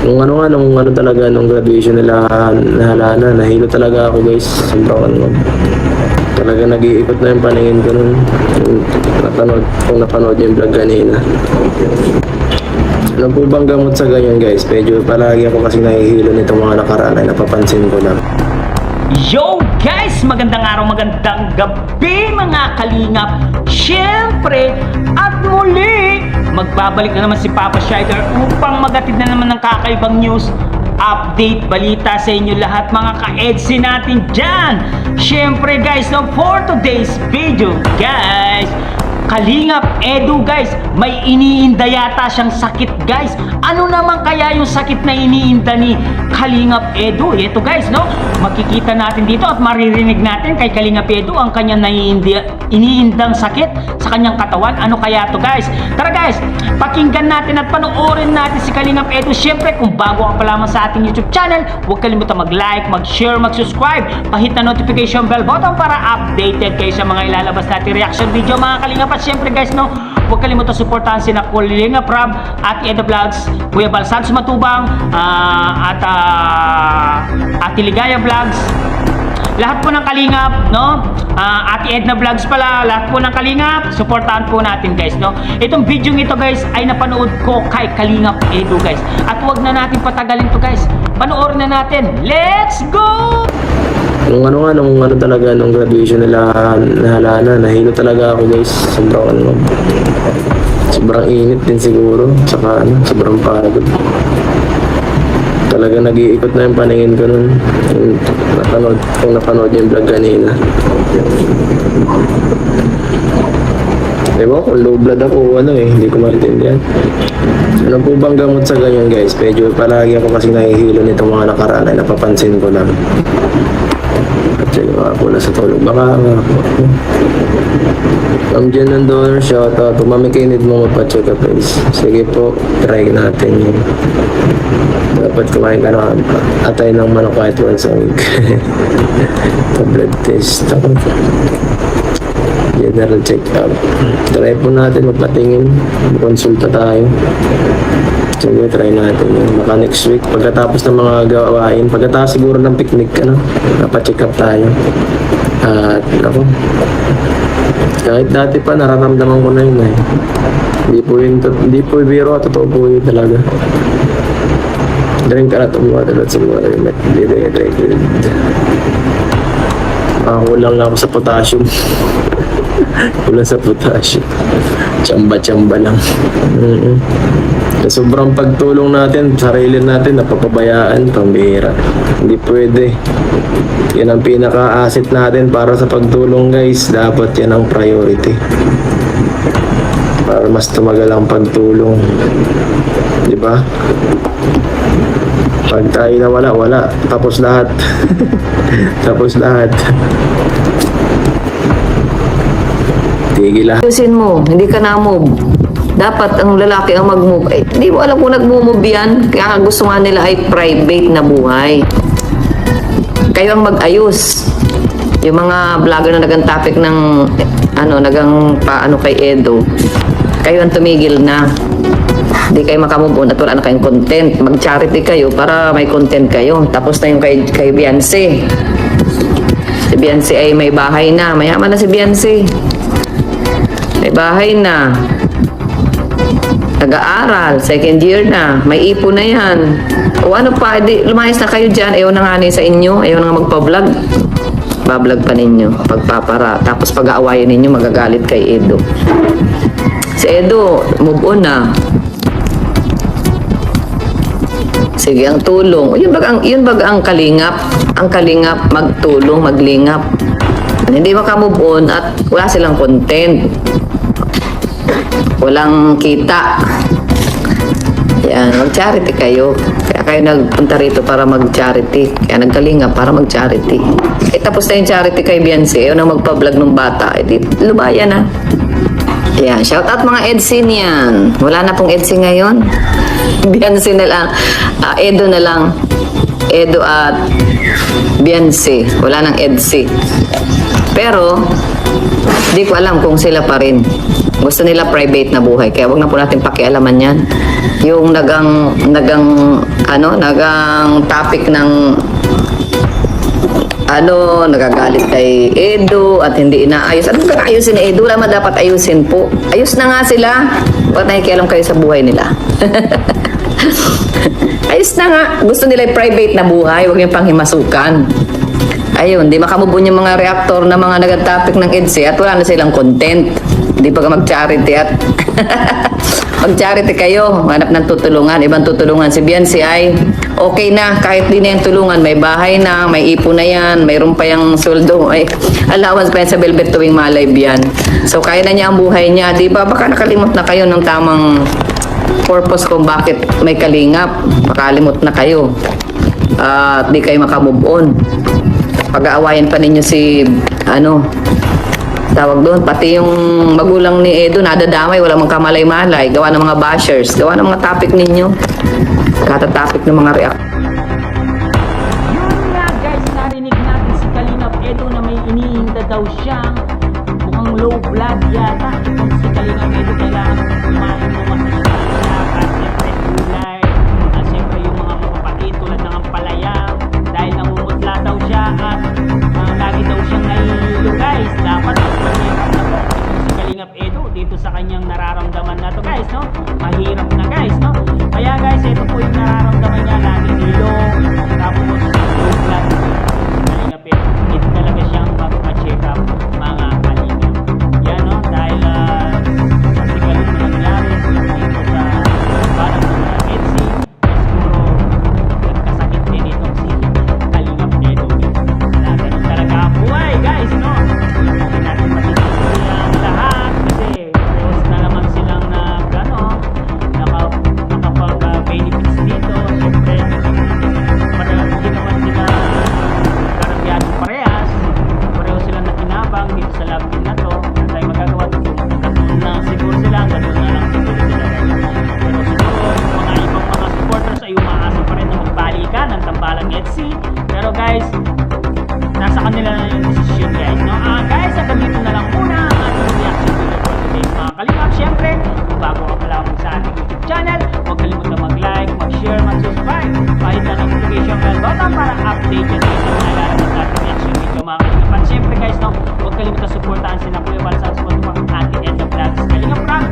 Nung ano talaga, nung graduation nila, nahalana, nahilo talaga ako guys. Sobrang ano, talaga nag-iikot na yung paningin ko nun. Kung napanood yung vlog kanina. Ano po bang gamot sa ganyan guys? Medyo palagi ako kasi nahihilo nitong mga nakaraan ay napapansin ko lang. Yo guys! Magandang araw, magandang gabi mga kalingap. Siyempre, at muli, magbabalik na naman si Papa Shider upang magatid na naman ng kakaibang news, update, balita sa inyo lahat mga ka-EDSI natin dyan. Siyempre guys, no, for today's video guys, Kalingap Edu guys, may iniinda yata siyang sakit guys. Ano naman kaya yung sakit na iniinda ni Kalingap Edu? Ito guys, no? Makikita natin dito at maririnig natin kay Kalingap Edu ang kanyang iniindang sakit sa kanyang katawan. Ano kaya to guys? Tara guys, pakinggan natin at panoorin natin si Kalingap Edu. Siyempre, kung bago ka pa lamang sa ating YouTube channel, huwag kalimutan mag-like, mag-share, mag-subscribe, pahit na notification bell button para updated kayo sa mga ilalabas natin reaction video mga Kalingap. At syempre guys, no, huwag kalimutan suportahan sina Kalingap Rob at Edo Vlogs, Kuya Balsad Sumatubang, at Ate Ligaya Vlogs. Lahat po ng Kalingap, no? Ate Edna Vlogs pala, lahat po ng Kalingap, suportahan po natin guys, no? Itong video ito guys ay napanood ko kay Kalingap Edu guys. At huwag na natin patagalin to guys. Panoorin na natin. Let's go! Nung ano talaga, nung graduation nila, nahalana, nahilo talaga ako guys. Sobrang init din siguro, saka sobrang pagod. Talaga nag-iikot na yung paningin ko nun. Kung napanood yung vlog kanina. Diba, kung low blood ako, hindi ko maintindihan. Ano po bang gamot sa ganyan guys? Medyo palagi ako kasi nahihilo nitong mga nakaraan ay napapansin ko lang. At sige, makapula sa tulog. Baka Ma'am Jen ng donor, shoutout. Kung mamikinid mo mapacheck up guys. Sige po, try natin yun. Dapat kumain ka na atay ng manok kahit once a week. Blood test. General check up. Try po natin magpatingin. Konsulta tayo. Sige, try natin yun. Baka next week, pagkatapos ng mga gawain, pagkatapos siguro ng picnic, napacheck up tayo. At, kahit dati pa, nararamdaman ko na yun eh. Hindi po yung biro, totoo po yun talaga. Drink a lot of water, lots of water, you might be dehydrated. Kulang lang ako sa potassium. Kulang sa potassium. Tsamba-tsamba lang. Sobrang pagtulong natin, sarili natin, napapabayaan, pambihira. Hindi pwede. Yan ang pinaka-asset natin para sa pagtulong guys. Dapat yan ang priority. Para mas tumagal ang pagtulong. Diba? Pag tayo na wala. Tapos lahat. Tapos lahat. Tigil lahat. Ayusin mo, hindi ka na-move. Dapat ang lalaki ang mag-move. Eh, hindi mo alam kung nag-move yan. Kaya gusto nga nila ay private na buhay. Kayo ang mag-ayos. Yung mga vlogger na nagang topic ng paano kay Edo. Kayo ang tumigil na. Hindi kayo makamove on at wala na kayong content. Mag-charity kayo para may content kayo. Tapos na yung kay Beyonce. Si Beyonce ay may bahay na. Mayaman na si Beyonce. May bahay na. Nag-aaral. Second year na. May ipon na yan. O ano pa, lumayas na kayo dyan. Ayaw na nga sa inyo. Ayaw na nga magpa-vlog. Ba-vlog pa ninyo. Pagpapara. Tapos pag-aawayan ninyo, magagalit kay Edo. Si Edo, move on na. Sige, ang tulong. Yun baga ang kalingap. Ang kalingap, magtulong, maglingap. Hindi makamove on at wala silang content. Walang kita. Yan, mag-charity kayo. Kaya kayo nagpunta rito para mag-charity. Kaya nagkalingap para mag-charity. Eh, tapos na yung charity kay Beyonce. Ayaw na magpa-vlog ng bata. Eh, di, lubayan na. Yan, shout out mga EDSI niyan. Wala na pong EDSI ngayon. Beyonce na lang. Edo na lang. Edo at Beyonce. Wala nang EDSI. Pero, di ko alam kung sila pa rin. Gusto nila private na buhay. Kaya wag na po natin pakialaman yan. Yung nagang nagang topic ng nagagalit kay Edo at hindi inaayos. Ano ba ayusin ni Edo? Wala man dapat ayusin po. Ayos na nga sila. Bakit nakikialam kayo sa buhay nila? Ayos na nga. Gusto nila yung private na buhay. Huwag yung panghimasukan. Ayun, di makamubon yung mga reactor na mga nagatopic ng EDSA at wala na silang content. Hindi pa ka mag-charity at mag-charity kayo, hanap ng tutulungan, ibang tutulungan. Si Biancy ay okay na, kahit di na yung tulungan, may bahay na, may ipon na yan, mayroon pa yung sweldo, may allowance pa yan sa Velvet tuwing ma-live yan. So, kaya na niya ang buhay niya, di ba? Baka nakalimot na kayo ng tamang purpose kung bakit may kalingap. Makalimot na kayo. At di kayo makamove on. Pag-aawayan pa ninyo si, tawag doon, pati yung magulang ni Edo, nadadamay, walang mga kamalay-malay, gawa ng mga bashers, gawa ng mga topic ninyo, kata-topic ng mga react. Yun nga guys, narinig natin si Kalingap Edo na may iniinda daw siyang mukhang low blood yata. Itong si Kalingap Edo kailangan kumain ng masasya at siyempre gulay at siyempre yung mga mapapait tulad ng ampalaya dahil namumutla daw siya at lagi daw siyang nahihilo guys. Dapat mag-check-up na po itong si Kalingap Edo dito sa kanyang nararamdaman na to guys, no? Mahirap na guys, no? Kaya guys, ito po yung nararamdaman niya, laging hilo, tapos low blood. Kalingap Edo, ito talaga siyang mag-check up mga kalingap. Yan, no? Dahil sa sigalit na nangyari dito sa parang ng mga EDSA, siguro nagkasakit din itong si Kalingap Edo. Kaya ganun talaga ang buhay guys, no? Hindi natin masisisi ang lahat kasi parehas na naman silang nakapag-benefits dito. Siyempre, parehas din naman sila karabyadong parehas. Pareho silang nakinabang dito sa love team na to. Ano tayo magagawa dito? Ganun na siguro sila, ganun na lang siguro sila guys. Pero siguro yung mga ibang mga supporters ay umaasa pa rin na magbalikan ng tambalang EDSA. Pero guys, nasa kanila na yung decision guys, no? Guys, hanggang dito na lang muna ang ating reaction video for today mga kalingap. Siyempre, kung bago ka pa lamang sa ating YouTube channel, huwag kalimutan mag-like, mag-share, mag-subscribe, kahit na notification bell button para update yan kayo sa mga ilalabas natin reaction video mga kalingap. At siyempre guys, no, huwag kalimutan supportahan sila Kuya para sa mga ating end of vlogs. Kalingap Ram,